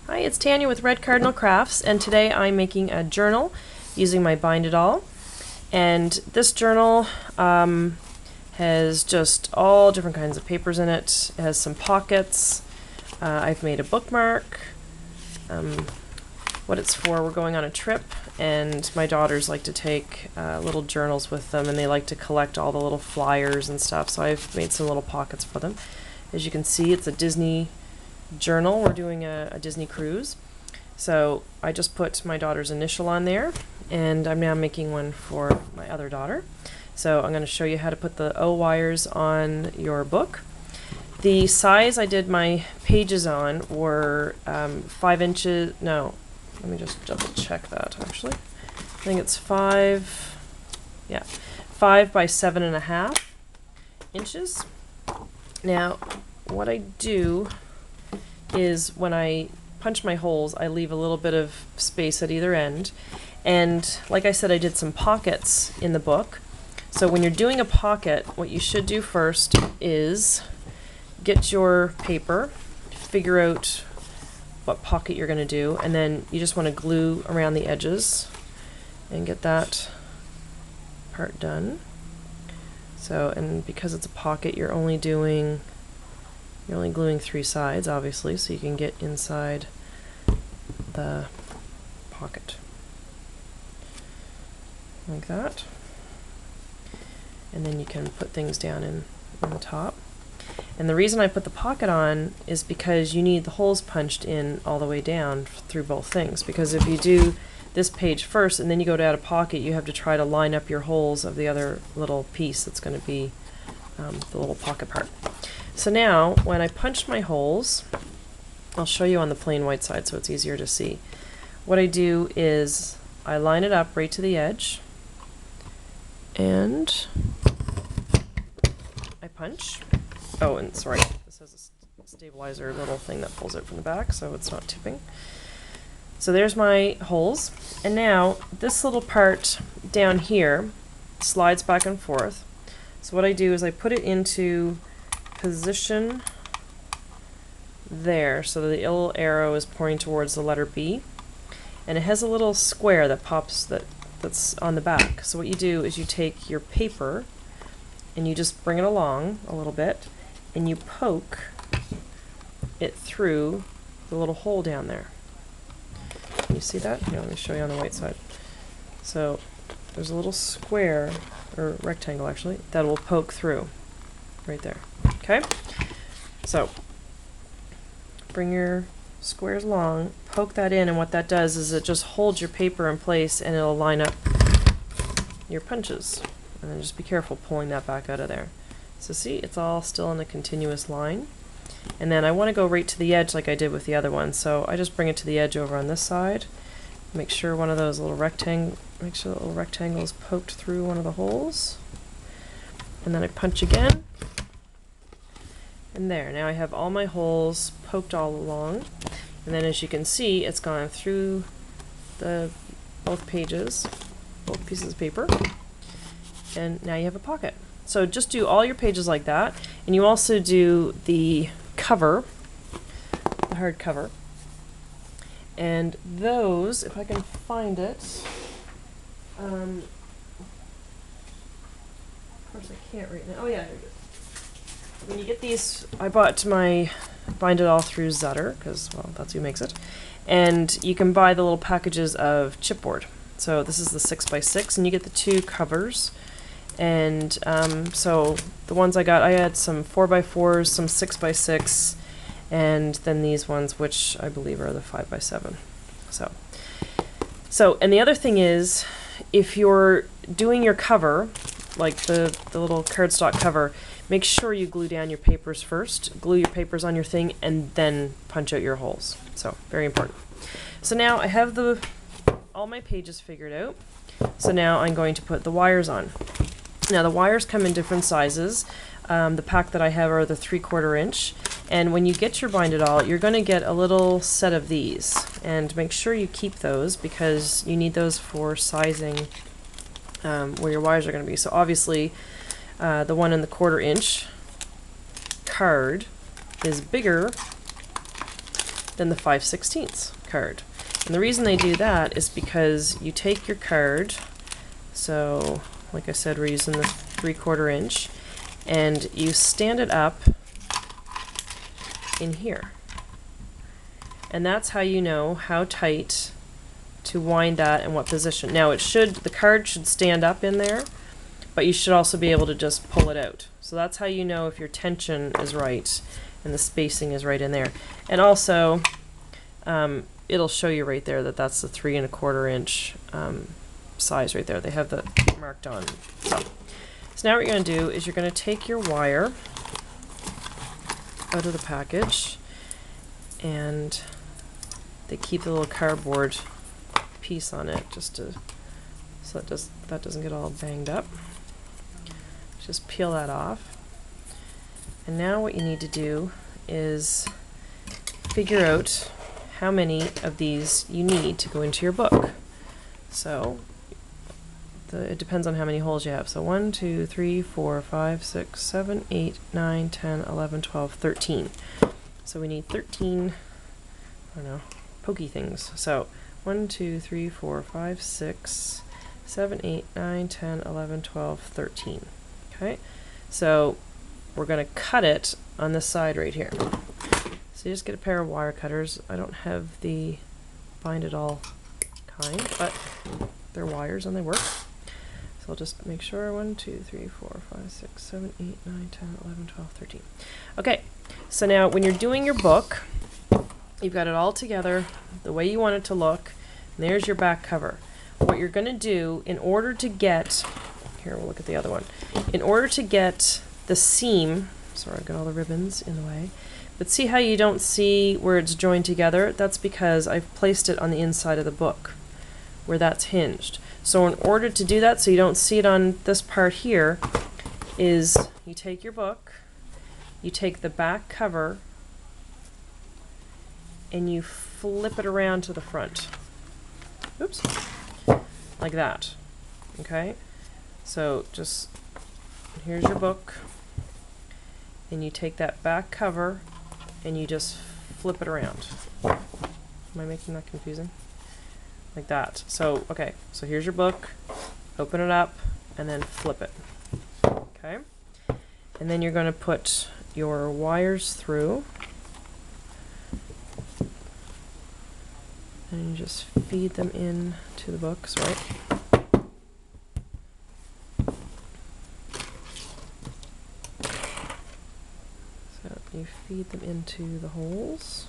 Hi, it's Tanya with Red Cardinal Crafts, and today I'm making a journal using my Bind It All. And this journal has just all different kinds of papers in it. It has some pockets. I've made a bookmark. What it's for, we're going on a trip, and my daughters like to take little journals with them, and they like to collect all the little flyers and stuff, so I've made some little pockets for them. As you can see, it's a Disney journal. We're doing a Disney cruise. So I just put my daughter's initial on there, and I'm now making one for my other daughter. So I'm going to show you how to put the O wires on your book. The size I did my pages on were 5 inches, no, let me just double check that actually. I think it's 5 by 7.5 inches. Now, what I do is when I punch my holes, I leave a little bit of space at either end. And like I said, I did some pockets in the book. So when you're doing a pocket, what you should do first is get your paper, figure out what pocket you're going to do, and then you just want to glue around the edges and get that part done. So, and because it's a pocket, you're only gluing 3 sides, obviously, so you can get inside the pocket. Like that. And then you can put things down in the top. And the reason I put the pocket on is because you need the holes punched in all the way down through both things. Because if you do this page first and then you go to add a pocket, you have to try to line up your holes of the other little piece that's going to be the little pocket part. So now, when I punch my holes, I'll show you on the plain white side so it's easier to see. What I do is I line it up right to the edge, and I punch. Oh, and sorry, this has a stabilizer little thing that pulls out from the back so it's not tipping. So there's my holes, and now this little part down here slides back and forth. So what I do is I put it into position there, so the little arrow is pointing towards the letter B, and it has a little square that pops that's on the back. So what you do is you take your paper and you just bring it along a little bit and you poke it through the little hole down there. Can you see that? Here, let me show you on the white side. So there's a little square, or rectangle actually, that will poke through right there. Okay, so bring your squares along, poke that in, and what that does is it just holds your paper in place and it'll line up your punches. And then just be careful pulling that back out of there. So see, it's all still in a continuous line. And then I want to go right to the edge like I did with the other one, so I just bring it to the edge over on this side. Make sure one of those little rectangle is poked through one of the holes. And then I punch again. And there, now I have all my holes poked all along, and then as you can see, it's gone through both pages, both pieces of paper, and now you have a pocket. So just do all your pages like that, and you also do the cover, the hard cover, and those, if I can find it, of course I can't right now. Oh yeah, there it is. When you get these, I bought my Bind It All through Zutter, because, well, that's who makes it. And you can buy the little packages of chipboard. So this is the 6x6, and you get the 2 covers. And so the ones I got, I had some 4x4s, some 6x6, and then these ones, which I believe are the 5x7. So, and the other thing is, if you're doing your cover, like the little cardstock cover, make sure you glue down your papers first. Glue your papers on your thing and then punch out your holes. So, very important. So now I have all my pages figured out. So now I'm going to put the wires on. Now the wires come in different sizes. The pack that I have are the 3/4 inch. And when you get your Bind It All, you're going to get a little set of these. And make sure you keep those because you need those for sizing where your wires are going to be. So obviously, the one in the 1/4 inch card is bigger than the 5/16 card. And the reason they do that is because you take your card, so like I said, we're using the 3/4 inch, and you stand it up in here. And that's how you know how tight to wind that and what position. Now the card should stand up in there, but you should also be able to just pull it out. So that's how you know if your tension is right and the spacing is right in there. And also, it'll show you right there that that's the 3¼ inch size right there. They have that marked on. So now what you're going to do is you're going to take your wire out of the package, and they keep the little cardboard piece on it just to so that doesn't get all banged up. Just peel that off. And now what you need to do is figure out how many of these you need to go into your book. So it depends on how many holes you have. So 1, 2, 3, 4, 5, 6, 7, 8, 9, 10, 11, 12, 13. So we need 13, I don't know, pokey things. So 1, 2, 3, 4, 5, 6, 7, 8, 9, 10, 11, 12, 13. Okay, so we're going to cut it on this side right here. So you just get a pair of wire cutters. I don't have the bind it all kind, but they're wires and they work. So I'll just make sure 1, 2, 3, 4, 5, 6, 7, 8, 9, 10, 11, 12, 13. Okay, so now when you're doing your book, you've got it all together the way you want it to look. And there's your back cover. What you're going to do in order to get, here we'll look at the other one, in order to get the seam, sorry I've got all the ribbons in the way, but see how you don't see where it's joined together? That's because I've placed it on the inside of the book where that's hinged. So in order to do that so you don't see it on this part here, is you take your book, you take the back cover, and you flip it around to the front. Oops. Like that. Okay? So just, here's your book, and you take that back cover and you just flip it around. Am I making that confusing? Like that. So, okay, so here's your book, open it up, and then flip it. Okay? And then you're going to put your wires through, and you just feed them in to the books, right? So you feed them into the holes.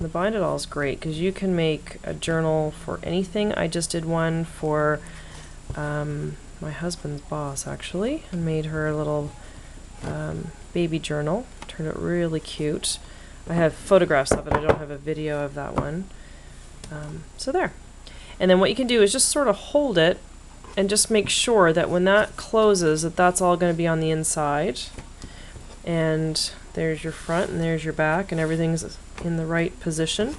The bind it all is great because you can make a journal for anything. I just did one for my husband's boss actually, and made her a little baby journal. Turned out really cute. I have photographs of it. I don't have a video of that one. So there. And then what you can do is just sort of hold it and just make sure that when that closes that that's all going to be on the inside. And there's your front and there's your back and everything's in the right position.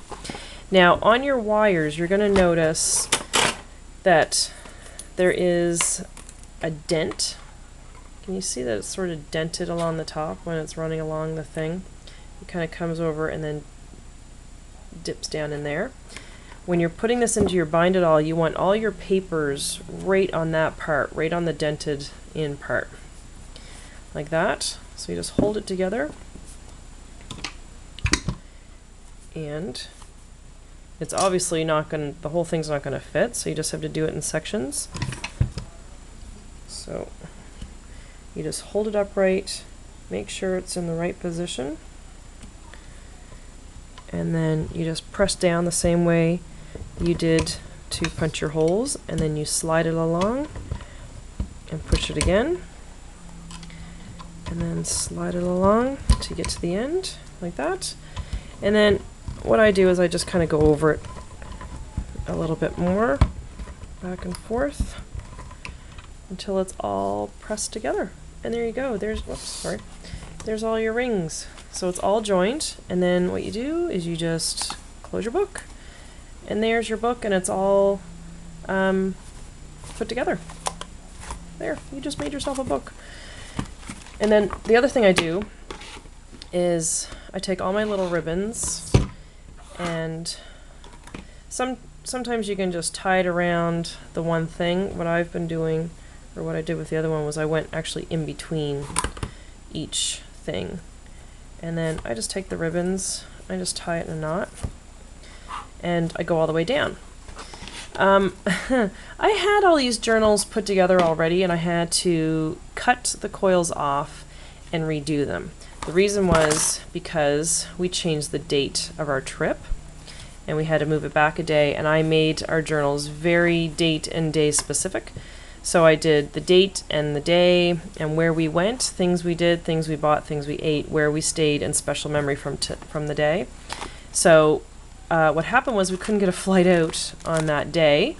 Now on your wires you're going to notice that there is a dent. Can you see that it's sort of dented along the top when it's running along the thing? It kind of comes over and then dips down in there. When you're putting this into your bind it all, you want all your papers right on that part, right on the dented in part. Like that. So you just hold it together. And it's obviously not going to, the whole thing's not going to fit, so you just have to do it in sections. So you just hold it upright, make sure it's in the right position, and then you just press down the same way you did to punch your holes, and then you slide it along and push it again, and then slide it along to get to the end, like that. And then what I do is I just kind of go over it a little bit more, back and forth, until it's all pressed together. And there you go. There's, whoops, sorry. There's all your rings. So it's all joined, and then what you do is you just close your book. And there's your book, and it's all put together. There, you just made yourself a book. And then the other thing I do is I take all my little ribbons, and sometimes you can just tie it around the one thing. What I've been doing, or what I did with the other one, was I went actually in between each thing. And then I just take the ribbons, I just tie it in a knot, and I go all the way down. I had all these journals put together already, and I had to cut the coils off and redo them. The reason was because we changed the date of our trip, and we had to move it back a day, and I made our journals very date and day specific. So I did the date and the day and where we went, things we did, things we bought, things we ate, where we stayed, and special memory from the day. So what happened was we couldn't get a flight out on that day.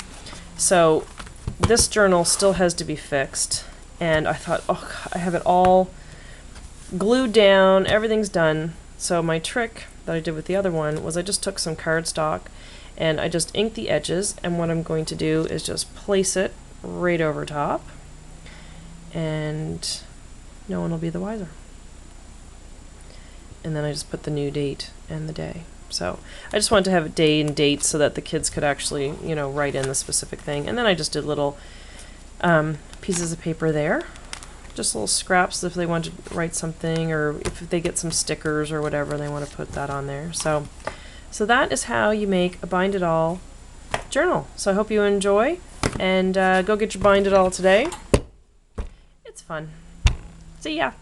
So this journal still has to be fixed. And I thought, oh, I have it all glued down, everything's done. So my trick that I did with the other one was I just took some cardstock and I just inked the edges, and what I'm going to do is just place it right over top, and no one will be the wiser. And then I just put the new date and the day. So I just wanted to have a day and date so that the kids could actually, you know, write in the specific thing. And then I just did little pieces of paper there, just little scraps if they want to write something, or if they get some stickers or whatever, they want to put that on there. So that is how you make a Bind It All journal. So I hope you enjoy, and go get your Bind It All today. It's fun. See ya.